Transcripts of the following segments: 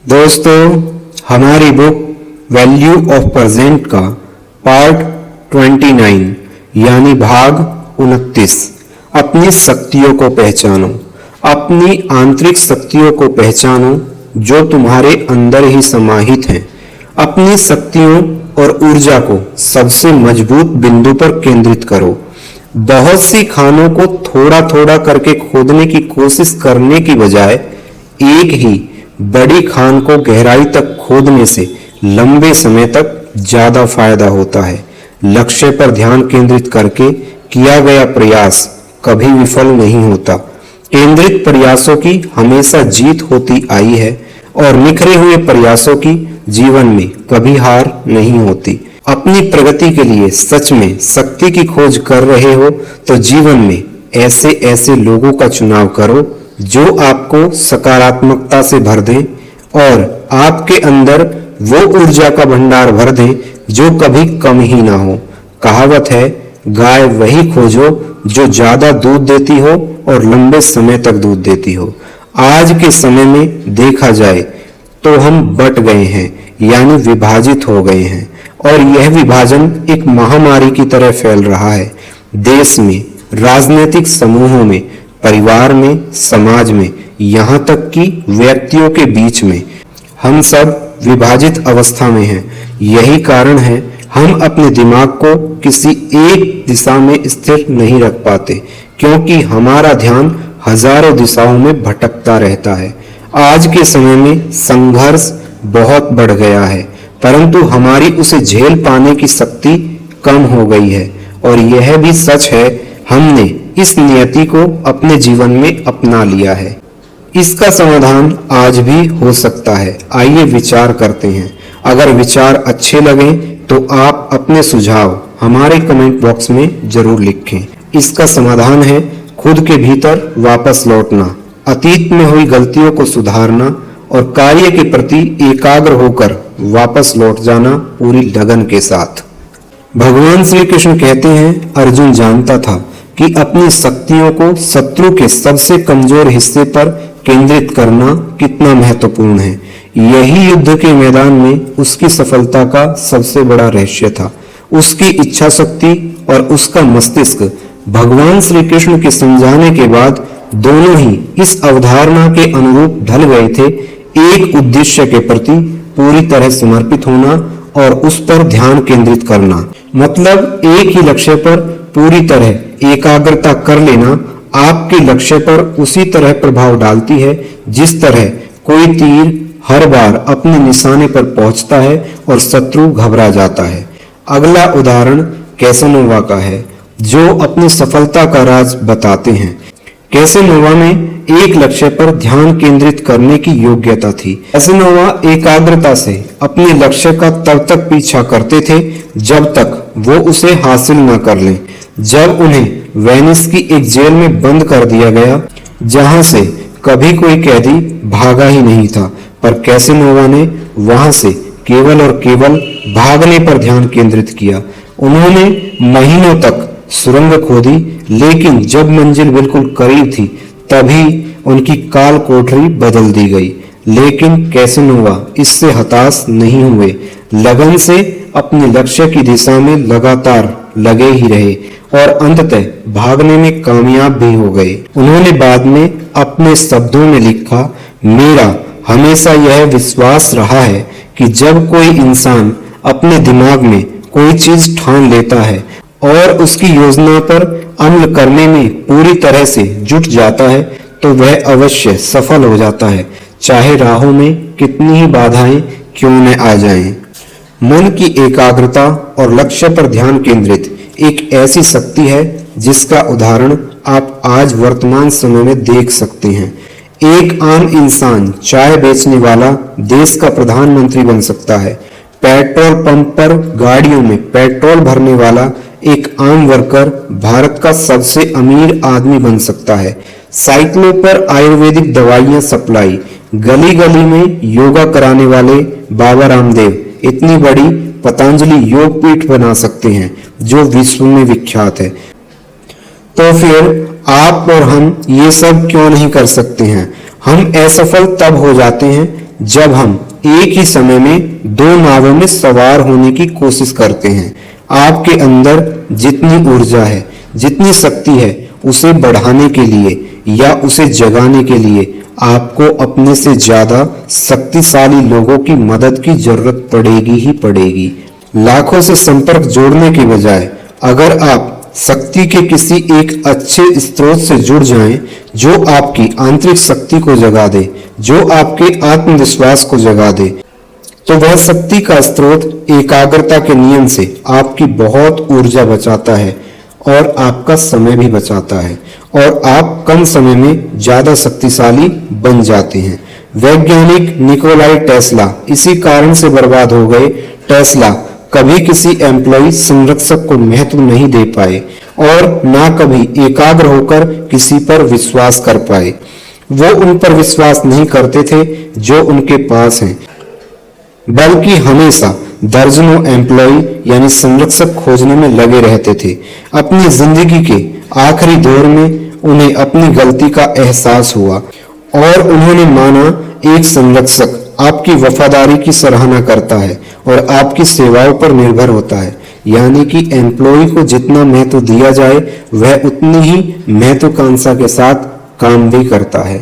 दोस्तों, हमारी book value of present का पार्ट 29 यानी भाग 29 अपनी शक्तियों को पहचानो। अपनी आंतरिक शक्तियों को पहचानो जो तुम्हारे अंदर ही समाहित हैं। अपनी शक्तियों और ऊर्जा को सबसे मजबूत बिंदु पर केंद्रित करो। बहुत सी खानों को थोड़ा थोड़ा करके खोदने की कोशिश करने की बजाय एक ही बड़ी खान को गहराई तक खोदने से लंबे समय तक ज्यादा फायदा होता है। लक्ष्य पर ध्यान केंद्रित करके किया गया प्रयास कभी विफल नहीं होता। केंद्रित प्रयासों की हमेशा जीत होती आई है और निखरे हुए प्रयासों की जीवन में कभी हार नहीं होती। अपनी प्रगति के लिए सच में शक्ति की खोज कर रहे हो तो जीवन में ऐसे ऐसे लोगों का चुनाव करो जो आपको सकारात्मकता से भर दें और आपके अंदर वो ऊर्जा का भंडार भर दें जो कभी कम ही ना हो। कहावत है, गाय वही खोजो जो ज्यादा दूध देती हो और लंबे समय तक दूध देती हो। आज के समय में देखा जाए तो हम बट गए हैं यानी विभाजित हो गए हैं और यह विभाजन एक महामारी की तरह फैल रहा है। देश में, राजनीतिक समूहों में, परिवार में, समाज में, यहाँ तक कि व्यक्तियों के बीच में हम सब विभाजित अवस्था में हैं। यही कारण है हम अपने दिमाग को किसी एक दिशा में स्थिर नहीं रख पाते क्योंकि हमारा ध्यान हजारों दिशाओं में भटकता रहता है। आज के समय में संघर्ष बहुत बढ़ गया है परंतु हमारी उसे झेल पाने की शक्ति कम हो गई है और यह भी सच है हमने इस नियति को अपने जीवन में अपना लिया है। इसका समाधान आज भी हो सकता है। आइए विचार करते हैं। अगर विचार अच्छे लगे तो आप अपने सुझाव हमारे कमेंट बॉक्स में जरूर लिखें। इसका समाधान है खुद के भीतर वापस लौटना, अतीत में हुई गलतियों को सुधारना और कार्य के प्रति एकाग्र होकर वापस लौट जाना पूरी लगन के साथ। भगवान श्री कृष्ण कहते हैं, अर्जुन जानता था कि अपनी शक्तियों को शत्रु के सबसे कमजोर हिस्से पर केंद्रित करना कितना महत्वपूर्ण है। यही युद्ध के मैदान में उसकी सफलता का सबसे बड़ा रहस्य था। उसकी इच्छा शक्ति और उसका मस्तिष्क भगवान श्री कृष्ण के समझाने के बाद दोनों ही इस अवधारणा के अनुरूप ढल गए थे। एक उद्देश्य के प्रति पूरी तरह समर्पित होना और उस पर ध्यान केंद्रित करना, मतलब एक ही लक्ष्य पर पूरी तरह एकाग्रता कर लेना आपके लक्ष्य पर उसी तरह प्रभाव डालती है जिस तरह कोई तीर हर बार अपने निशाने पर पहुंचता है और शत्रु घबरा जाता है। अगला उदाहरण कैसनोवा का है जो अपनी सफलता का राज बताते हैं। कैसनोवा में एक लक्ष्य पर ध्यान केंद्रित करने की योग्यता थी। कैसनोवा एकाग्रता से अपने लक्ष्य का तब तक पीछा करते थे जब तक वो उसे हासिल न कर लें। जब उन्हें वेनिस की एक जेल में बंद कर दिया गया जहां से कभी कोई कैदी भागा ही नहीं था, पर कैसनोवा ने वहां से केवल और केवल भागने पर ध्यान केंद्रित किया। उन्होंने महीनों तक सुरंग खोदी लेकिन जब मंजिल बिल्कुल करीब थी तभी उनकी काल कोठरी बदल दी गई। लेकिन कैसनोवा इससे हताश नहीं हुए, लगन से अपने लक्ष्य की दिशा में लगातार लगे ही रहे और अंततः भागने में कामयाब भी हो गए। उन्होंने बाद में अपने शब्दों में लिखा, मेरा हमेशा यह विश्वास रहा है कि जब कोई इंसान अपने दिमाग में कोई चीज ठान लेता है और उसकी योजना पर अमल करने में पूरी तरह से जुट जाता है तो वह अवश्य सफल हो जाता है, चाहे राहों में कितनी ही बाधाएं क्यों न आ जाएं। मन की एकाग्रता और लक्ष्य पर ध्यान केंद्रित एक ऐसी शक्ति है जिसका उदाहरण आप आज वर्तमान समय में देख सकते हैं। एक आम इंसान चाय बेचने वाला देश का प्रधानमंत्री बन सकता है। पेट्रोल पंप पर गाड़ियों में पेट्रोल भरने वाला एक आम वर्कर भारत का सबसे अमीर आदमी बन सकता है। साइकिलों पर आयुर्वेदिक दवाइयां सप्लाई, गली गली में योगा कराने वाले बाबा रामदेव इतनी बड़ी पतंजलि योग पीठ बना सकते हैं जो विश्व में विख्यात है। तो फिर आप और हम ये सब क्यों नहीं कर सकते हैं? हम असफल तब हो जाते हैं जब हम एक ही समय में दो नावों में सवार होने की कोशिश करते हैं। आपके अंदर जितनी ऊर्जा है, जितनी शक्ति है, उसे बढ़ाने के लिए या उसे जगाने के लिए आपको अपने से ज्यादा शक्तिशाली लोगों की मदद की जरूरत पड़ेगी ही पड़ेगी। लाखों से संपर्क जोड़ने के बजाय अगर आप शक्ति के किसी एक अच्छे स्रोत से जुड़ जाएं, जो आपकी आंतरिक शक्ति को जगा दे, जो आपके आत्मविश्वास को जगा दे, तो वह शक्ति का स्रोत एकाग्रता के नियम से आपकी बहुत ऊर्जा बचाता है और आपका समय भी बचाता है और आप कम समय में ज्यादा शक्तिशाली बन जाते हैं। वैज्ञानिक निकोलाई टेस्ला इसी कारण से बर्बाद हो गए। टेस्ला कभी किसी एम्प्लॉय संरक्षक को महत्व नहीं दे पाए और ना कभी एकाग्र होकर किसी पर विश्वास कर पाए। वो उन पर विश्वास नहीं करते थे जो उनके पास हैं, बल्कि हमेशा दर्जनों एम्प्लॉय यानी संरक्षक खोजने में लगे रहते थे। अपनी जिंदगी के आखिरी दौर में उन्हें अपनी गलती का एहसास हुआ और उन्होंने माना एक संरक्षक आपकी वफादारी की सराहना करता है और आपकी सेवाओं पर निर्भर होता है, यानी कि एम्प्लॉय को जितना महत्व दिया जाए वह उतनी ही महत्वाकांक्षा के साथ काम भी करता है।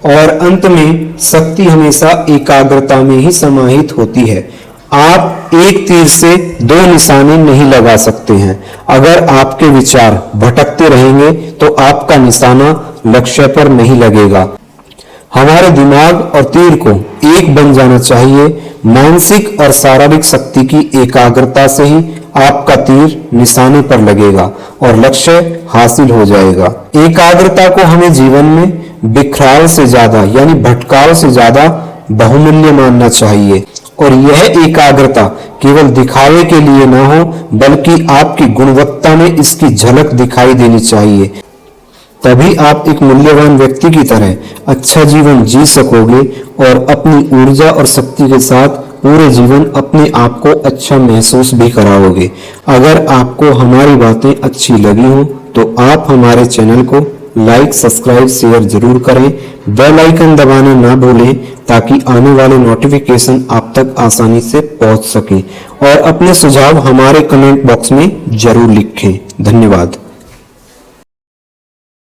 और अंत में शक्ति हमेशा एकाग्रता में ही समाहित होती है। आप एक तीर से दो निशाने नहीं लगा सकते हैं। अगर आपके विचार भटकते रहेंगे तो आपका निशाना लक्ष्य पर नहीं लगेगा। हमारे दिमाग और तीर को एक बन जाना चाहिए। मानसिक और शारीरिक शक्ति की एकाग्रता से ही आपका तीर निशाने पर लगेगा और लक्ष्य हासिल हो जाएगा। एकाग्रता को हमें जीवन में बिखराव से ज्यादा यानी भटकाव से ज्यादा बहुमूल्य मानना चाहिए और यह एकाग्रता केवल दिखावे के लिए न हो, बल्कि आपकी गुणवत्ता में इसकी झलक दिखाई देनी चाहिए। तभी आप एक मूल्यवान व्यक्ति की तरह अच्छा जीवन जी सकोगे और अपनी ऊर्जा और शक्ति के साथ पूरे जीवन अपने आप को अच्छा महसूस भी कराओगे। अगर आपको हमारी बातें अच्छी लगी हो तो आप हमारे चैनल को लाइक, सब्सक्राइब, शेयर जरूर करें। बेल आइकन दबाना ना भूलें ताकि आने वाले नोटिफिकेशन आप तक आसानी से पहुंच सके और अपने सुझाव हमारे कमेंट बॉक्स में जरूर लिखें। धन्यवाद।